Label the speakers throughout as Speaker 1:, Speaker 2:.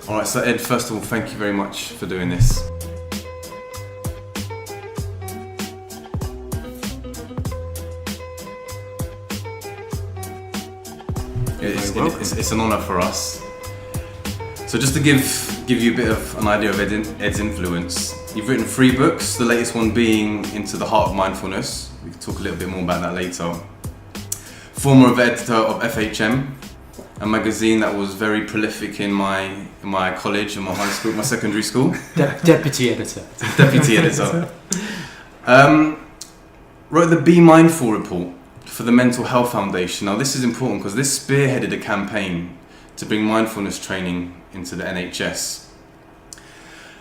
Speaker 1: All right, so Ed, first of all, thank you very much for doing this. It's an honour for us. So just to give you a bit of an idea of Ed's influence, you've written 3 books, the latest one being Into the Heart of Mindfulness. We can talk a little bit more about that later. Former editor of FHM, a magazine that was very prolific in my college and my high school, my secondary school.
Speaker 2: Deputy editor.
Speaker 1: Deputy editor. Wrote the Be Mindful report for the Mental Health Foundation. Now this is important because this spearheaded a campaign to bring mindfulness training into the NHS.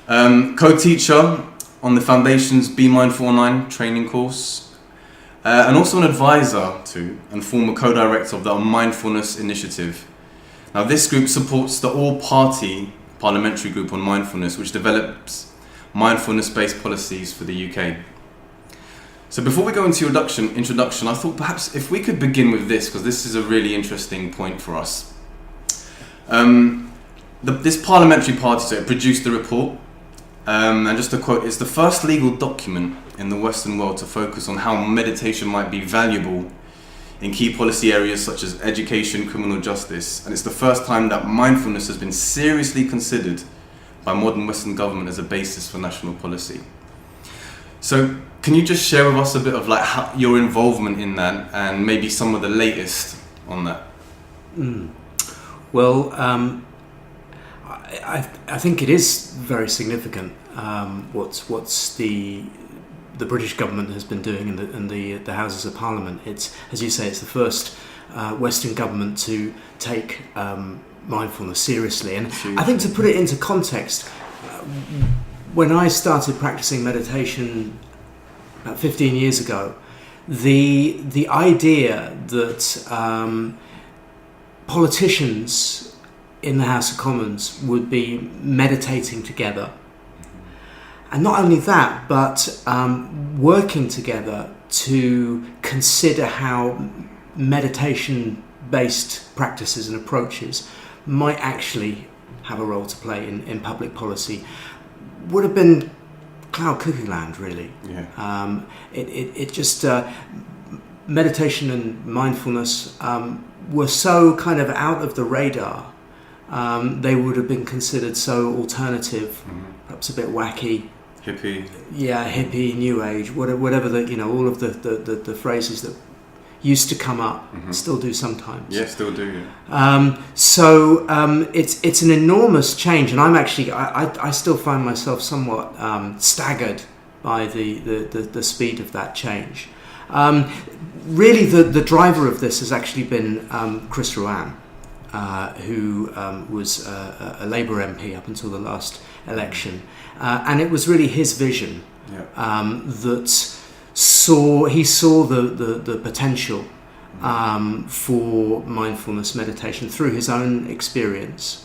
Speaker 1: Co-teacher on the Foundation's Be Mindful Online training course, and also an advisor to and former co-director of the Mindfulness Initiative. Now this group supports the all-party parliamentary group on mindfulness, which develops mindfulness-based policies for the UK. So before we go into your introduction, I thought perhaps if we could begin with this, because this is a really interesting point for us. This parliamentary party, so it produced the report, and just to quote, it's the first legal document in the Western world to focus on how meditation might be valuable in key policy areas such as education, criminal justice, and it's the first time that mindfulness has been seriously considered by modern Western government as a basis for national policy. So can you just share with us a bit of your involvement in that and maybe some of the latest on that?
Speaker 2: Well, I think it is very significant what's the British government has been doing in the Houses of Parliament. It's, as you say, it's the first Western government to take mindfulness seriously. And I think to put it into context, when I started practicing meditation about 15 years ago, the idea that politicians in the House of Commons would be meditating together, and not only that, but working together to consider how meditation-based practices and approaches might actually have a role to play in public policy, would have been cloud cuckoo land, really.
Speaker 1: Yeah.
Speaker 2: It just meditation and mindfulness were so kind of out of the radar. They would have been considered so alternative, perhaps a bit wacky,
Speaker 1: hippie. Yeah,
Speaker 2: hippie, new age, whatever all of the phrases that used to come up, still do sometimes.
Speaker 1: Yeah, still do. Yeah.
Speaker 2: So it's an enormous change, and I still find myself somewhat staggered by the speed of that change. Really, the driver of this has actually been Chris Rowan, who was a Labour MP up until the last election, and it was really his vision that he saw the potential for mindfulness meditation through his own experience,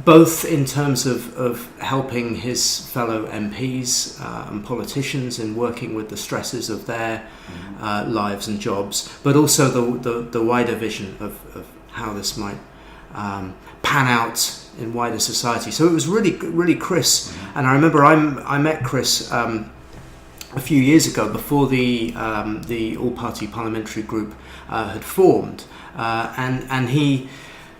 Speaker 2: both in terms of helping his fellow MPs and politicians in working with the stresses of their lives and jobs, but also the wider vision of how this might pan out in wider society. So it was really Chris, and I remember I met Chris a few years ago, before the all-party parliamentary group had formed, and he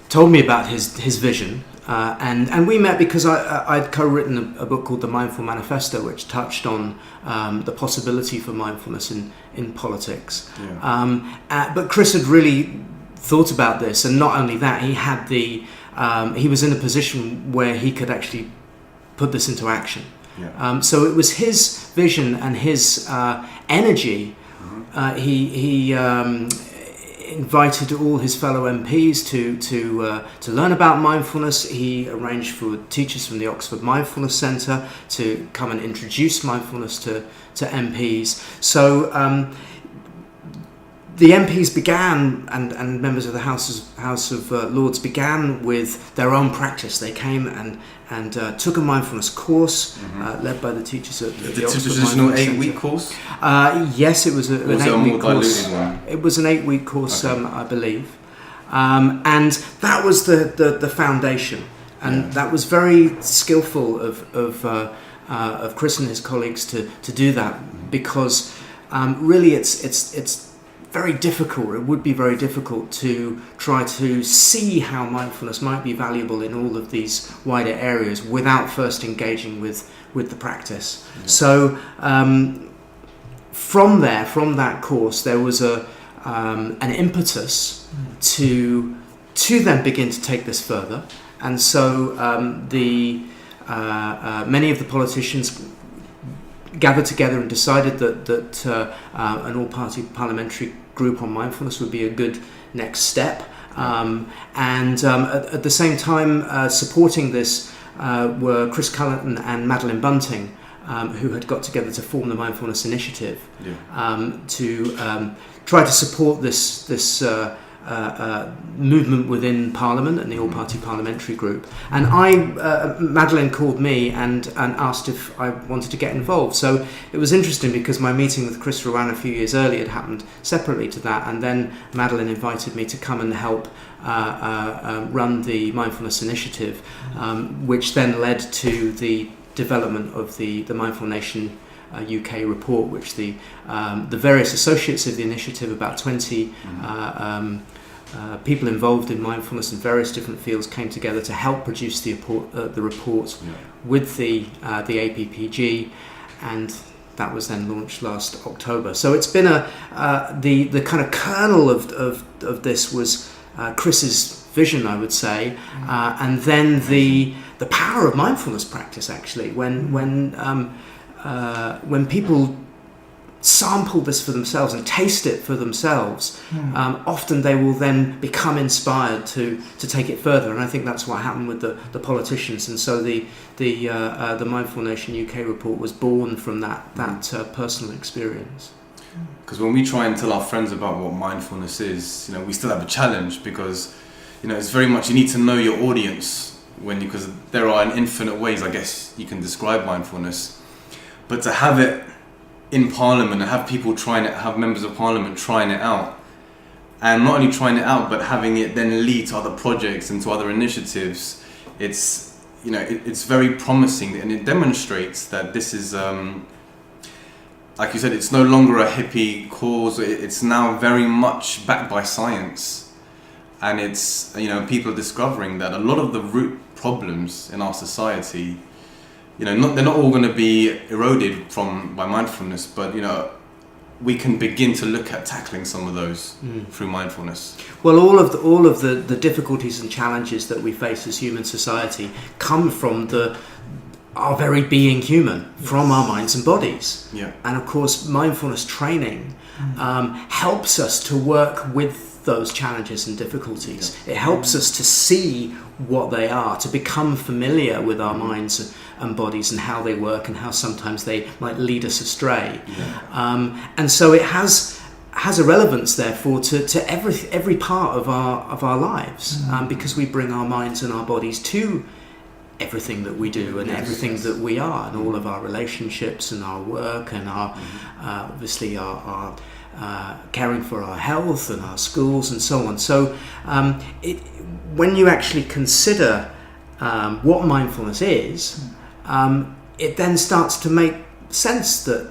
Speaker 2: told me about his vision, and we met because I'd co-written a book called The Mindful Manifesto, which touched on the possibility for mindfulness in politics. But Chris had really thought about this, and not only that, he was in a position where he could actually put this into action. So it was his vision and his energy. He invited all his fellow MPs to learn about mindfulness. He arranged for teachers from the Oxford Mindfulness Centre to come and introduce mindfulness to MPs. So the MPs began, and members of the House of Lords began with their own practice. They came and took a mindfulness course led by the teachers at the Oxford
Speaker 1: traditional 8-week course?
Speaker 2: Yes, it was an 8-week course.
Speaker 1: One?
Speaker 2: It was an 8-week course, I believe, and that was the foundation. And that was very skillful of Chris and his colleagues to do that, because really it's very difficult. It would be very difficult to try to see how mindfulness might be valuable in all of these wider areas without first engaging with the practice. Yeah. So from that course, there was an impetus to then begin to take this further. And so many of the politicians gathered together and decided that an all-party parliamentary group on mindfulness would be a good next step. At the same time, supporting this were Chris Cullen and Madeline Bunting, who had got together to form the Mindfulness Initiative, to try to support this movement within Parliament and the all-party parliamentary group. And Madeline called me and asked if I wanted to get involved. So it was interesting, because my meeting with Chris Rowan a few years earlier had happened separately to that, and then Madeline invited me to come and help run the Mindfulness Initiative, which then led to the development of the Mindful Nation UK report, which the various associates of the initiative, about 20 people involved in mindfulness in various different fields, came together to help produce the report with the APPG, and that was then launched last October. So it's been the kind of kernel of this was Chris's vision, I would say, and then the power of mindfulness practice, actually, when people sample this for themselves and taste it for themselves, often they will then become inspired to take it further. And I think that's what happened with the politicians. And so the Mindful Nation UK report was born from that personal experience.
Speaker 1: Because when we try and tell our friends about what mindfulness is, we still have a challenge, because it's very much, you need to know your audience because there are in infinite ways, I guess, you can describe mindfulness. But to have it in Parliament and have people have members of Parliament trying it out, and not only trying it out, but having it then lead to other projects and to other initiatives, it's very promising, and it demonstrates that this is, like you said, it's no longer a hippie cause. It's now very much backed by science, and it's people are discovering that a lot of the root problems in our society, they're not all going to be eroded by mindfulness, but we can begin to look at tackling some of those through mindfulness. Well,
Speaker 2: all of the difficulties and challenges that we face as human society come from our very being human, from our minds and bodies.
Speaker 1: Yeah.
Speaker 2: And of course, mindfulness training helps us to work with those challenges and difficulties. It helps us to see what they are, to become familiar with our minds and bodies and how they work and how sometimes they might lead us astray. And so it has a relevance, therefore, to every part of our lives, because we bring our minds and our bodies to everything that we do and everything that we are, and all of our relationships and our work and our obviously our caring for our health and our schools and so on. So when you actually consider what mindfulness is, it then starts to make sense that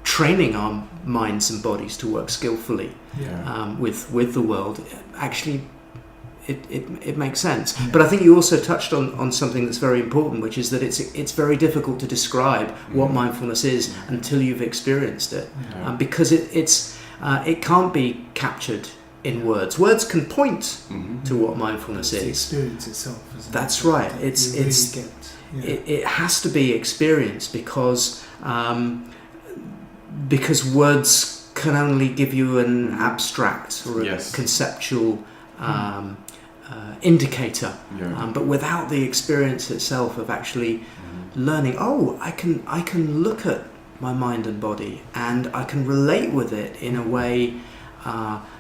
Speaker 2: training our minds and bodies to work skillfully with the world, actually it makes sense. But I think you also touched on something that's very important, which is that it's very difficult to describe what mindfulness is until you've experienced it, because it can't be captured in words. Words can point to what mindfulness is.
Speaker 3: The experience itself, isn't
Speaker 2: That's
Speaker 3: it?
Speaker 2: right. It has to be experienced, because words can only give you an abstract or a conceptual indicator, but without the experience itself of actually learning, I can look at my mind and body, and I can relate with it in a way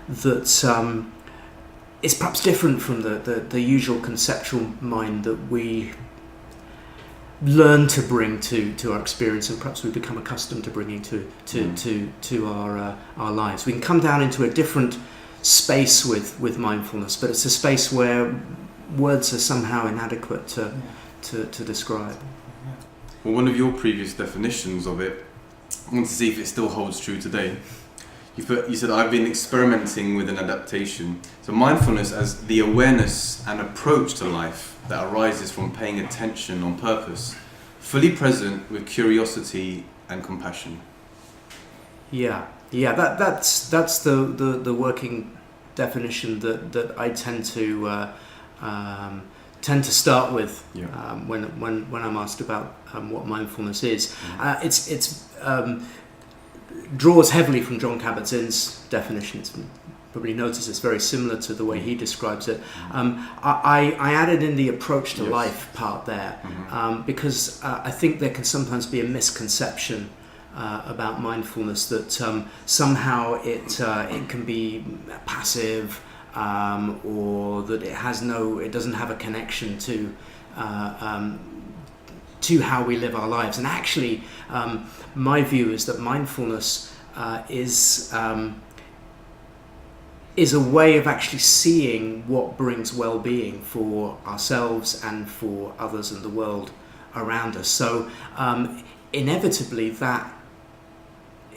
Speaker 2: that is perhaps different from the usual conceptual mind that we learn to bring to our experience, and perhaps we become accustomed to bringing to our lives. We can come down into a different space with mindfulness, but it's a space where words are somehow inadequate to describe.
Speaker 1: Well, one of your previous definitions of it, I want to see if it still holds true today. You said, I've been experimenting with an adaptation. So mindfulness as the awareness and approach to life that arises from paying attention on purpose, fully present with curiosity and compassion.
Speaker 2: That's the working definition that I tend to start with when I'm asked about what mindfulness is. It's draws heavily from John Kabat-Zinn's definition. It's probably noticed it's very similar to the way he describes it. I added in the approach to life part there because I think there can sometimes be a misconception about mindfulness that somehow it can be passive or that it doesn't have a connection to how we live our lives. And actually, my view is that mindfulness is a way of actually seeing what brings well-being for ourselves and for others in the world around us. So inevitably that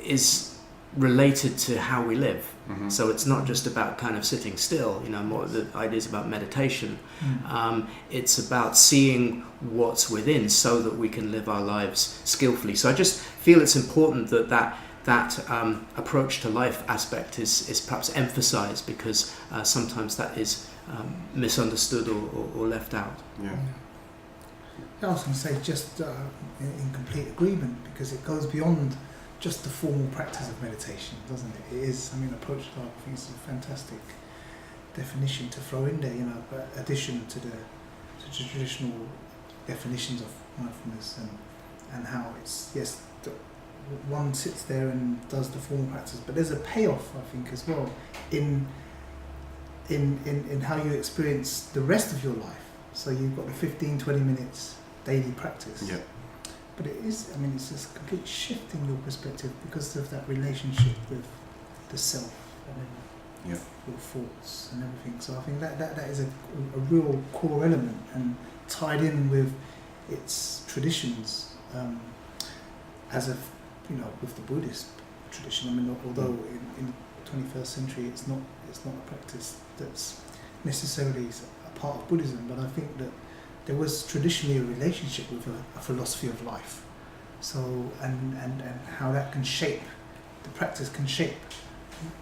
Speaker 2: is related to how we live. So it's not just about kind of sitting still, more the ideas about meditation. It's about seeing what's within so that we can live our lives skillfully. So I just feel it's important that approach to life aspect is perhaps emphasized, because sometimes that is misunderstood or left out.
Speaker 3: I was going to say just in complete agreement, because it goes beyond just the formal practice of meditation, doesn't it? It is, approach to life, I think it's a fantastic definition to throw in there, addition to the traditional definitions of mindfulness and how it's, one sits there and does the formal practice, but there's a payoff, I think, as well in how you experience the rest of your life. So you've got the 15-20 minutes daily practice. But it is, it's just a complete shift in your perspective because of that relationship with the self and your thoughts and everything. So I think that is a real core element, and tied in with its traditions, with the Buddhist tradition. Although in the 21st century it's not a practice that's necessarily a part of Buddhism, but I think that there was traditionally a relationship with a philosophy of life. So, and how that can shape, the practice can shape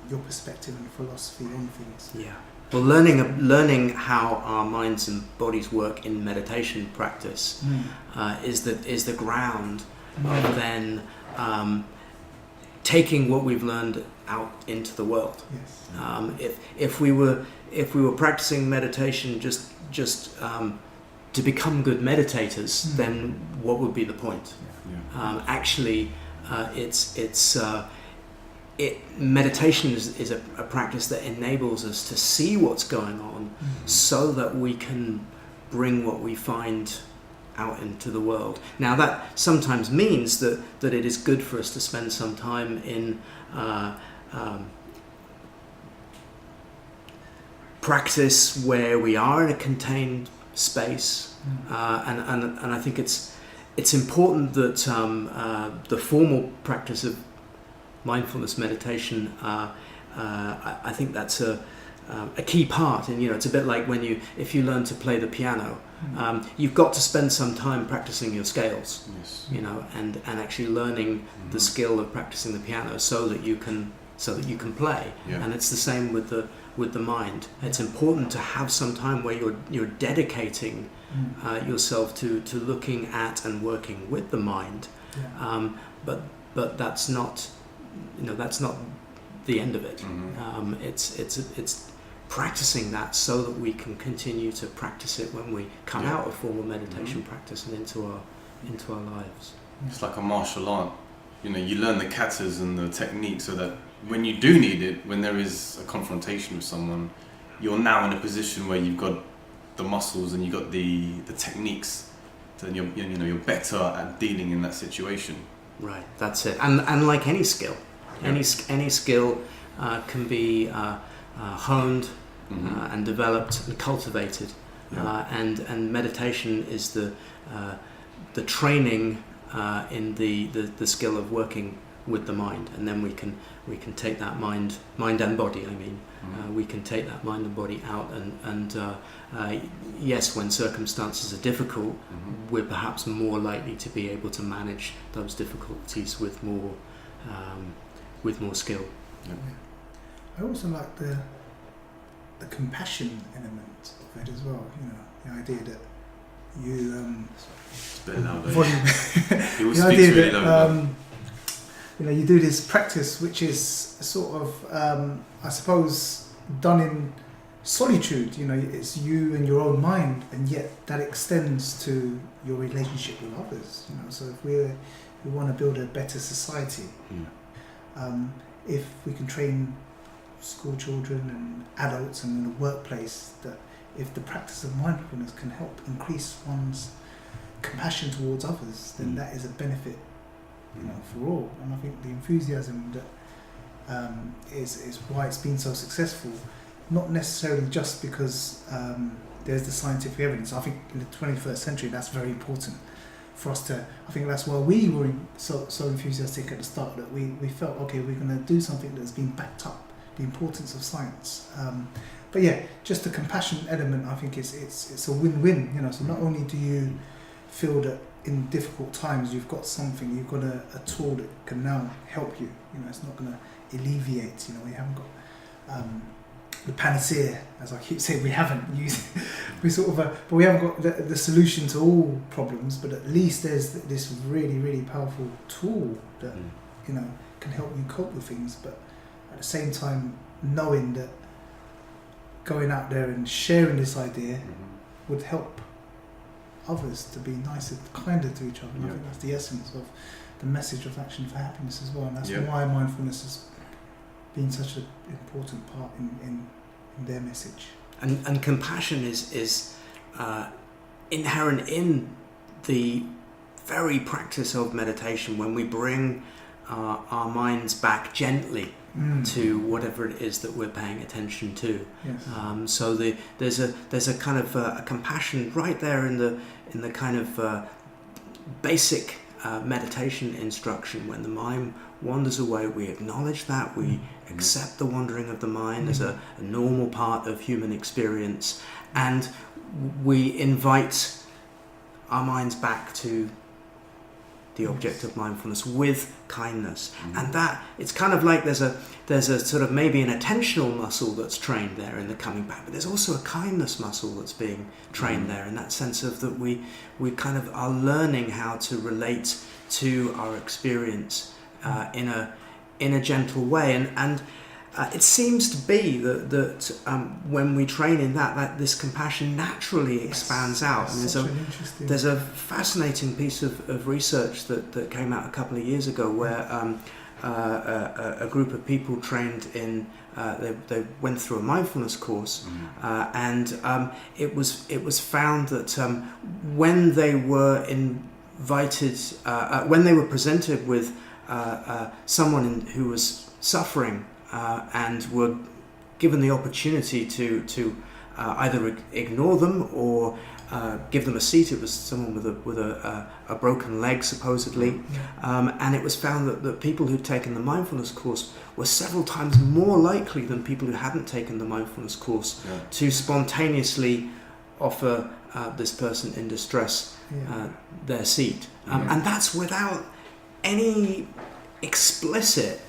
Speaker 3: your perspective and philosophy on things.
Speaker 2: Well, learning how our minds and bodies work in meditation practice is the ground of then taking what we've learned out into the world. If we were practicing meditation just to become good meditators, then what would be the point? Meditation is a practice that enables us to see what's going on, so that we can bring what we find out into the world. Now that sometimes means that it is good for us to spend some time in practice where we are in a contained space, and I think it's important that the formal practice of mindfulness meditation, I think that's a key part. And it's a bit like if you learn to play the piano, you've got to spend some time practicing your scales, and actually learning the skill of practicing the piano so that you can play. And it's the same with the mind. It's important to have some time where you're dedicating yourself to looking at and working with the mind. But that's not the end of it. It's practicing that so that we can continue to practice it when we come out of formal meditation practice and into our lives.
Speaker 1: It's like a martial art. You learn the katas and the technique so that when you do need it, when there is a confrontation with someone, you're now in a position where you've got the muscles and you've got the techniques, and you're better at dealing in that situation.
Speaker 2: Right, that's it. And like any skill, any skill can be honed and developed and cultivated and meditation is the training in the skill of working with the mind, and then we can take that mind and body. We can take that mind and body out, and yes, when circumstances are difficult, we're perhaps more likely to be able to manage those difficulties with more skill.
Speaker 1: Yeah.
Speaker 3: I also like the compassion element of it as well. The idea that you
Speaker 1: it's a bit louder.
Speaker 3: the
Speaker 1: He
Speaker 3: idea
Speaker 1: speaks really
Speaker 3: that
Speaker 1: loud.
Speaker 3: you do this practice which is sort of I suppose done in solitude. It's you and your own mind, and yet that extends to your relationship with others. So if we want to build a better society, if we can train school children and adults and in the workplace, that if the practice of mindfulness can help increase one's compassion towards others, then that is a benefit, for all. And I think the enthusiasm that is why it's been so successful, not necessarily just because there's the scientific evidence. I think in the 21st century that's very important for us to. I think that's why we were so enthusiastic at the start, that we felt, okay, we're going to do something that's been backed up, the importance of science. But yeah, just the compassion element, I think it's a win-win. So not only do you feel that in difficult times you've got something, you've got a tool that can now help you. It's not going to alleviate. We haven't got the panacea, as I keep saying. We haven't used. But we haven't got the solution to all problems. But at least there's this really, really powerful tool that can help you cope with things. But at the same time, knowing that going out there and sharing this idea would help others to be nicer, kinder to each other. And I think that's the essence of the message of Action for Happiness as well. And that's why mindfulness has been such an important part in their message.
Speaker 2: And compassion is inherent in the very practice of meditation, when we bring our minds back gently to whatever it is that we're paying attention to.
Speaker 3: Yes.
Speaker 2: So there's a kind of a compassion right there in the kind of basic meditation instruction. When the mind wanders away, we acknowledge that, we accept the wandering of the mind as a normal part of human experience, and we invite our minds back to the object of mindfulness with kindness. And that, it's kind of like there's a sort of maybe an attentional muscle that's trained there in the coming back, but there's also a kindness muscle that's being trained there, in that sense of that we kind of are learning how to relate to our experience in a gentle way, and it seems to be that when we train in that this compassion naturally expands out. And there's a fascinating piece of research that came out a couple of years ago, where a group of people trained in they went through a mindfulness course, and it was found that when they were invited, when they were presented with someone who was suffering, and were given the opportunity to either ignore them or give them a seat. It was someone with a broken leg, supposedly, and it was found that people who'd taken the mindfulness course were several times more likely than people who hadn't taken the mindfulness course to spontaneously offer this person in distress their seat, and that's without any explicit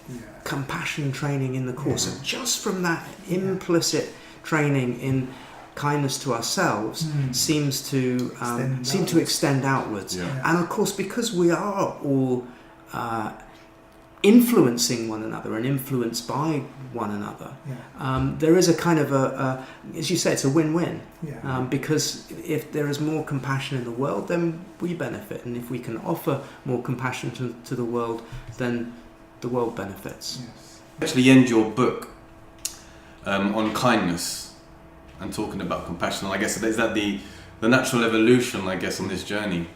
Speaker 2: compassion training in the course. So just from that implicit training in kindness to ourselves seems to extend outwards. And of course, because we are all influencing one another and influenced by one another, there is a kind of as you say, it's a win-win, because if there is more compassion in the world, then we benefit, and if we can offer more compassion to the world, then the world benefits.
Speaker 1: Actually end your book on kindness and talking about compassion, and I guess is that the natural evolution, I guess, on this journey.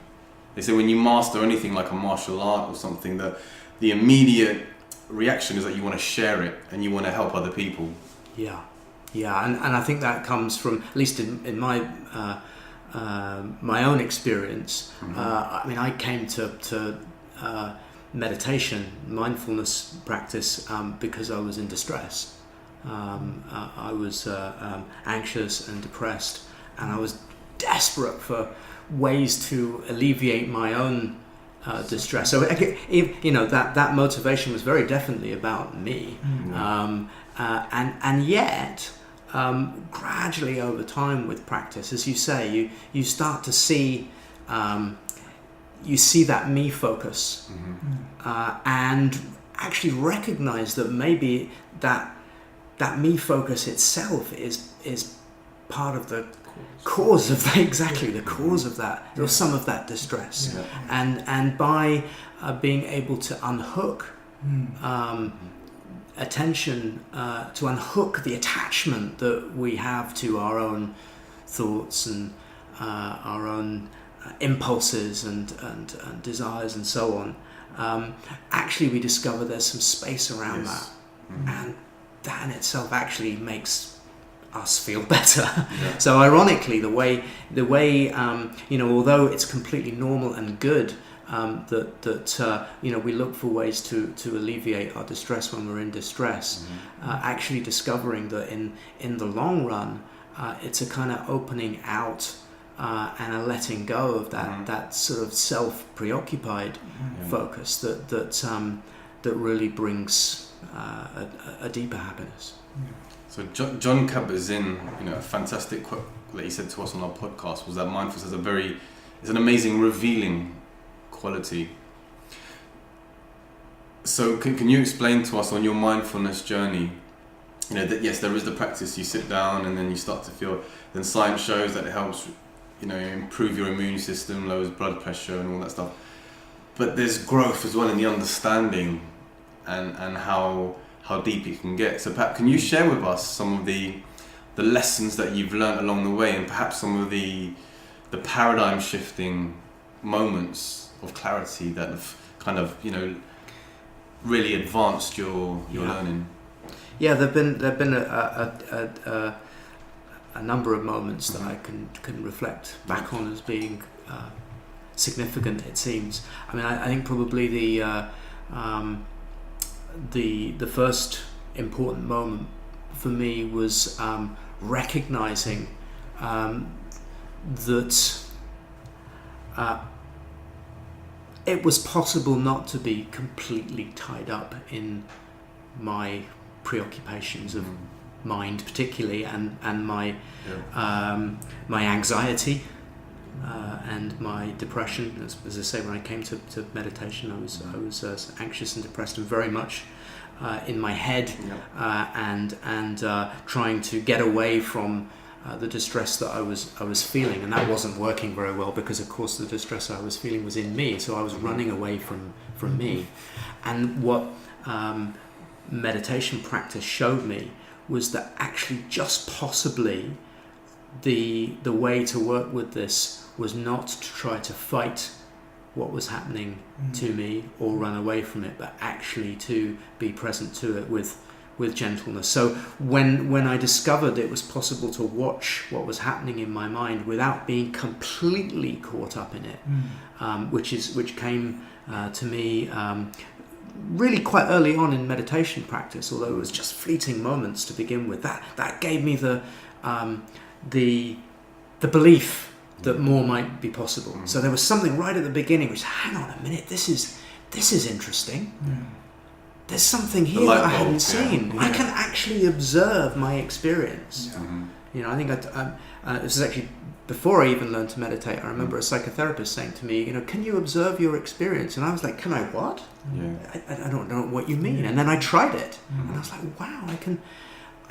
Speaker 1: They say when you master anything like a martial art or something, the immediate reaction is that you want to share it and you want to help other people.
Speaker 2: Yeah, and I think that comes from, at least in my my own experience. I mean, I came to meditation, mindfulness practice because I was in distress. I was anxious and depressed, and I was desperate for ways to alleviate my own distress. So that motivation was very definitely about me. And yet gradually over time with practice, as you say, you start to see that me focus, and actually recognize that maybe that me focus itself is part of the cause of that, exactly the cause of that, or some of that distress. And by being able to unhook attention, to unhook the attachment that we have to our own thoughts and our own impulses and desires and so on, actually we discover there's some space around that, and that in itself actually makes us feel better. So ironically, the way although it's completely normal and good that we look for ways to alleviate our distress when we're in distress, actually discovering that in the long run, it's a kind of opening out and a letting go of that sort of self-preoccupied focus that really brings a deeper happiness.
Speaker 1: So John Kabat-Zinn, a fantastic quote that he said to us on our podcast was that mindfulness is an amazing revealing quality. So can you explain to us on your mindfulness journey, that yes, there is the practice, you sit down and then you start to feel, then science shows that it helps, improve your immune system, lowers blood pressure and all that stuff. But there's growth as well in the understanding and how deep it can get. So perhaps can you share with us some of the lessons that you've learned along the way, and perhaps some of the paradigm shifting moments of clarity that have kind of really advanced your learning?
Speaker 2: Yeah, there've been a number of moments that I can reflect back on as being significant. It seems. I mean, I think probably the first important moment for me was recognizing that it was possible not to be completely tied up in my preoccupations of mind, particularly, and my my anxiety and my depression. As I say, when I came to meditation, I was anxious and depressed, and very much in my head, and trying to get away from the distress that I was feeling, and that wasn't working very well, because of course the distress I was feeling was in me, so I was running away from me. And what meditation practice showed me was that actually just possibly the way to work with this was not to try to fight what was happening to me or run away from it, but actually to be present to it with gentleness. So when I discovered it was possible to watch what was happening in my mind without being completely caught up in it, which came to me really quite early on in meditation practice, although it was just fleeting moments to begin with, that gave me the belief that more might be possible. So there was something right at the beginning which, hang on a minute, this is interesting. There's something here that I hadn't seen. I can actually observe my experience. I think this is actually before I even learned to meditate. I remember a psychotherapist saying to me, can you observe your experience? And I was like, can I what? I don't know what you mean. And then I tried it, and I was like, wow, I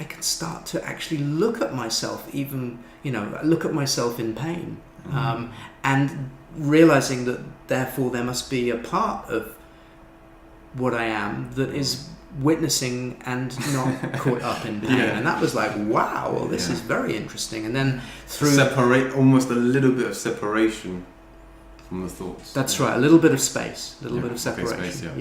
Speaker 2: can start to actually look at myself, even look at myself in pain, and realizing that therefore there must be a part of what I am that is witnessing and not caught up in pain. And that was like, wow, well, this is very interesting. And then through
Speaker 1: almost a little bit of separation from the thoughts.
Speaker 2: That's right. A little bit of space, a little bit of separation.
Speaker 1: Space,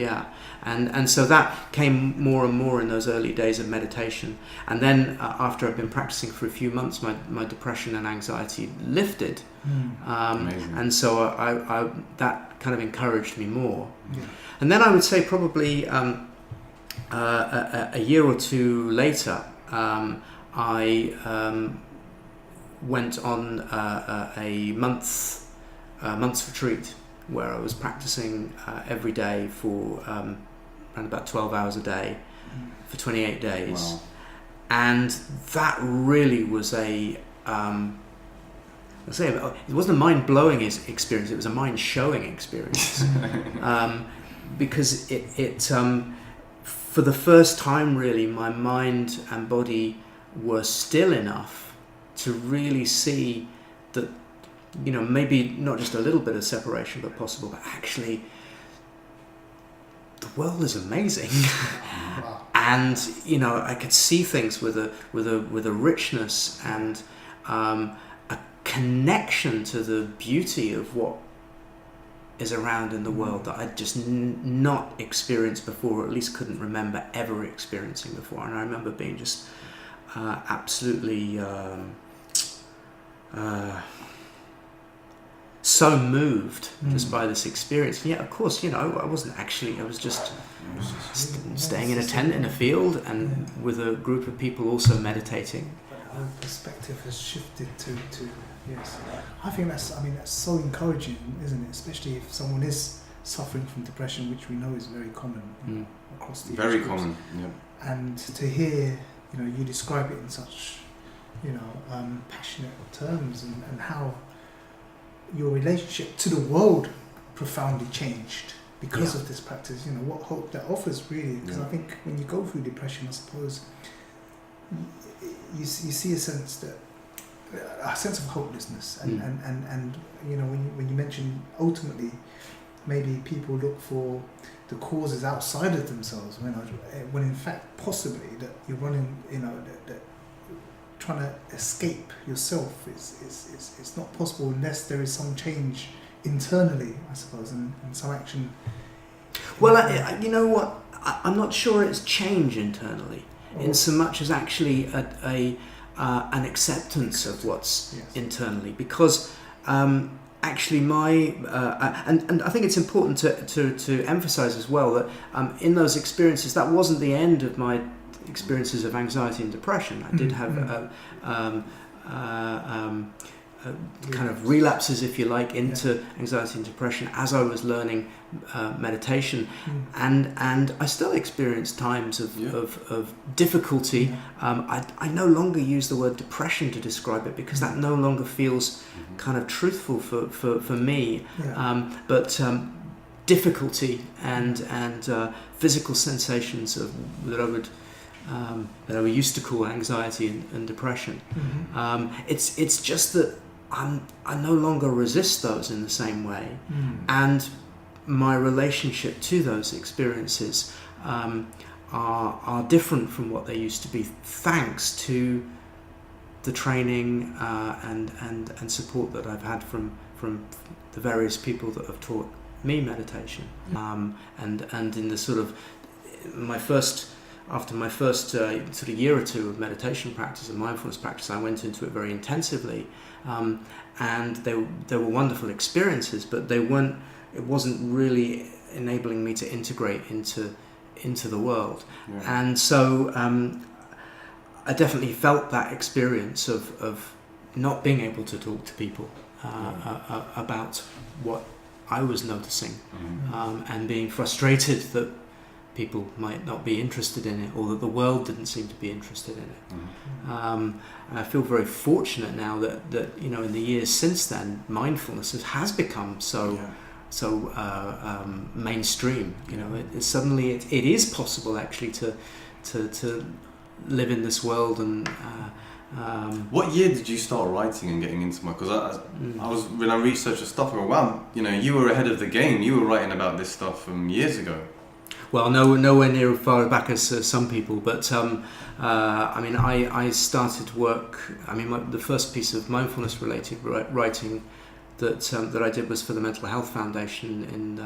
Speaker 2: And so that came more and more in those early days of meditation. And then after I've been practicing for a few months, my depression and anxiety lifted. And so I that kind of encouraged me more.
Speaker 3: Yeah.
Speaker 2: And then I would say probably a year or two later, I went on a month's retreat where I was practicing every day for around about 12 hours a day for 28 days.
Speaker 1: Wow.
Speaker 2: And that really was it wasn't a mind-blowing experience, it was a mind-showing experience. Because it for the first time really, my mind and body were still enough to really see that, you know, maybe not just a little bit of separation but possible, but actually the world is amazing.
Speaker 3: Wow.
Speaker 2: And, you know, I could see things with a richness and a connection to the beauty of what is around in the world that I'd just not experienced before, or at least couldn't remember ever experiencing before. And I remember being just absolutely so moved just by this experience. And yet, of course, you know, I wasn't actually, I was just staying in a tent in a field and with a group of people also meditating.
Speaker 3: Our perspective has shifted to yes. I think that's so encouraging, isn't it? Especially if someone is suffering from depression, which we know is very common across the
Speaker 1: very
Speaker 3: age groups.
Speaker 1: common. Yeah.
Speaker 3: And to hear, you know, you describe it in such, you know, passionate terms, and how your relationship to the world profoundly changed because of this practice. You know, what hope that offers really, because I think when you go through depression, I suppose you see a sense of hopelessness, and you know, when you mention ultimately maybe people look for the causes outside of themselves, when in fact possibly that you're running, you know, that trying to escape yourself is not possible unless there is some change internally, I suppose, and some action.
Speaker 2: Well, you know what? I'm not sure it's change internally, in so much as actually an acceptance of what's internally, because actually and I think it's important to emphasize as well that in those experiences, that wasn't the end of my experiences of anxiety and depression. I did have kind of relapses, if you like, into anxiety and depression as I was learning meditation, and I still experienced times of difficulty. I no longer use the word depression to describe it because that no longer feels kind of truthful for me, but difficulty and physical sensations that I used to call anxiety and depression. It's just that I no longer resist those in the same way, and my relationship to those experiences are different from what they used to be, thanks to the training and support that I've had from the various people that have taught me meditation. And in the sort of after my first sort of year or two of meditation practice and mindfulness practice, I went into it very intensively, and they were wonderful experiences, but it wasn't really enabling me to integrate into the world. And so I definitely felt that experience of not being able to talk to people about what I was noticing, and being frustrated that people might not be interested in it, or that the world didn't seem to be interested in it. I feel very fortunate now that you know, in the years since then, mindfulness has become so mainstream. You know, it is possible actually to live in this world. And
Speaker 1: what year did you start writing and getting into because I was, when I researched the stuff, I go, wow, you know, you were ahead of the game. You were writing about this stuff from years ago.
Speaker 2: Well, nowhere near as far back as some people, but I mean, I started work. I mean, the first piece of mindfulness-related writing that I did was for the Mental Health Foundation in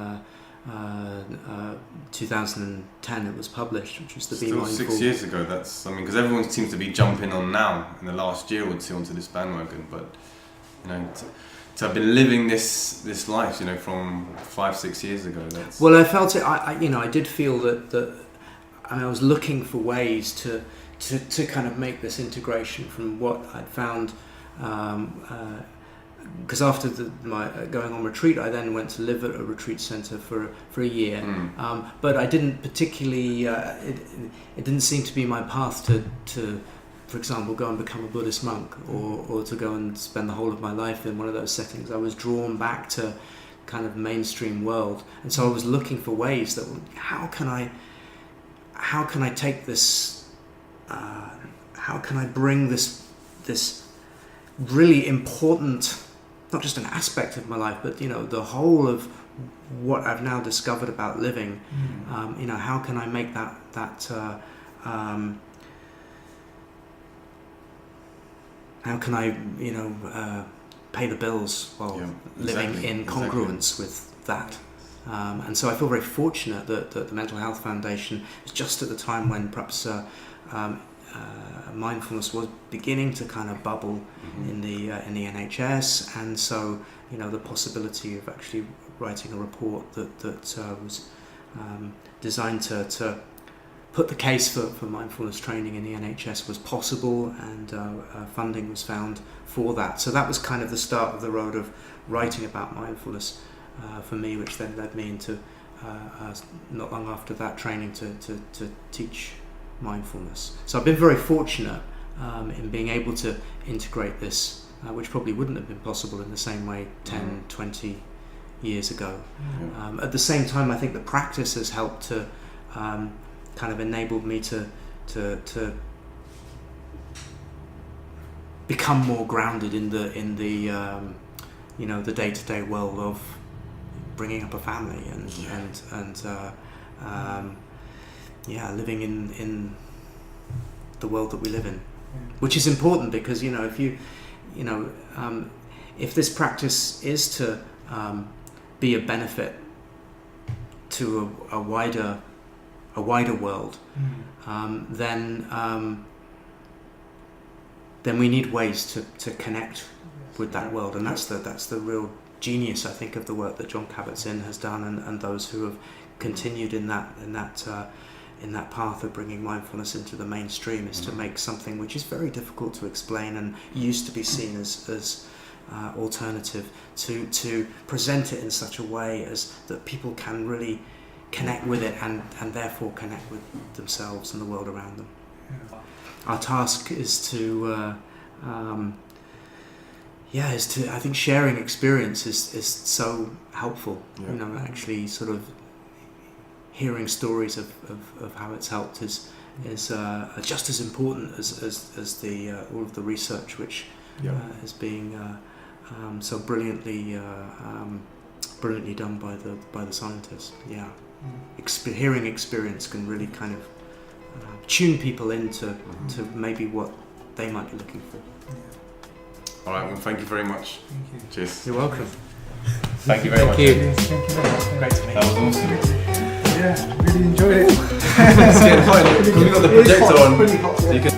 Speaker 2: 2010. It was published, which was the Be
Speaker 1: Still
Speaker 2: Mindful.
Speaker 1: 6 years ago. That's, I mean, because everyone seems to be jumping on now in the last year or two onto this bandwagon, but you know, to have been living this life, you know, from 5-6 years ago. That's...
Speaker 2: Well, I felt it. I did feel that I was looking for ways to kind of make this integration from what I'd found. Because after my going on retreat, I then went to live at a retreat centre for a year. But I didn't particularly. It didn't seem to be my path to, for example, go and become a Buddhist monk or to go and spend the whole of my life in one of those settings. I was drawn back to kind of mainstream world, and so I was looking for ways that how can I take this? How can I bring this really important, not just an aspect of my life, but you know, the whole of what I've now discovered about living. You know, how can I make that how can I, you know, pay the bills while living in congruence with that? And so I feel very fortunate that the Mental Health Foundation is just at the time when perhaps mindfulness was beginning to kind of bubble in the NHS, and so you know, the possibility of actually writing a report that was designed to put the case for mindfulness training in the NHS was possible, and funding was found for that. So that was kind of the start of the road of writing about mindfulness for me, which then led me into not long after that training to teach mindfulness. So I've been very fortunate in being able to integrate this, which probably wouldn't have been possible in the same way 10, 20 years ago. At the same time, I think the practice has helped to kind of enabled me to become more grounded in the you know, the day-to-day world of bringing up a family and living in the world that we live in, which is important because you know, if this practice is to be a benefit to a wider world, then we need ways to connect with that world, and that's the real genius, I think, of the work that Jon Kabat-Zinn has done, and those who have continued in that path of bringing mindfulness into the mainstream, is to make something which is very difficult to explain and used to be seen as alternative, to present it in such a way as that people can really connect with it and therefore connect with themselves and the world around them. Our task is to I think sharing experience is so helpful. You know, actually sort of hearing stories of how it's helped is just as important as the all of the research which is being so brilliantly done by the scientists. Hearing experience can really kind of tune people into to maybe what they might be looking for.
Speaker 1: All right, well, thank you very much.
Speaker 3: Thank you.
Speaker 1: Cheers.
Speaker 2: You're welcome.
Speaker 1: Thank you very much.
Speaker 3: Yes, thank you very much.
Speaker 2: Great to meet you.
Speaker 1: That was awesome.
Speaker 3: Yeah, really enjoyed it.
Speaker 1: It's getting hot, because we've got the projector on.
Speaker 3: Pretty hot,
Speaker 1: So you can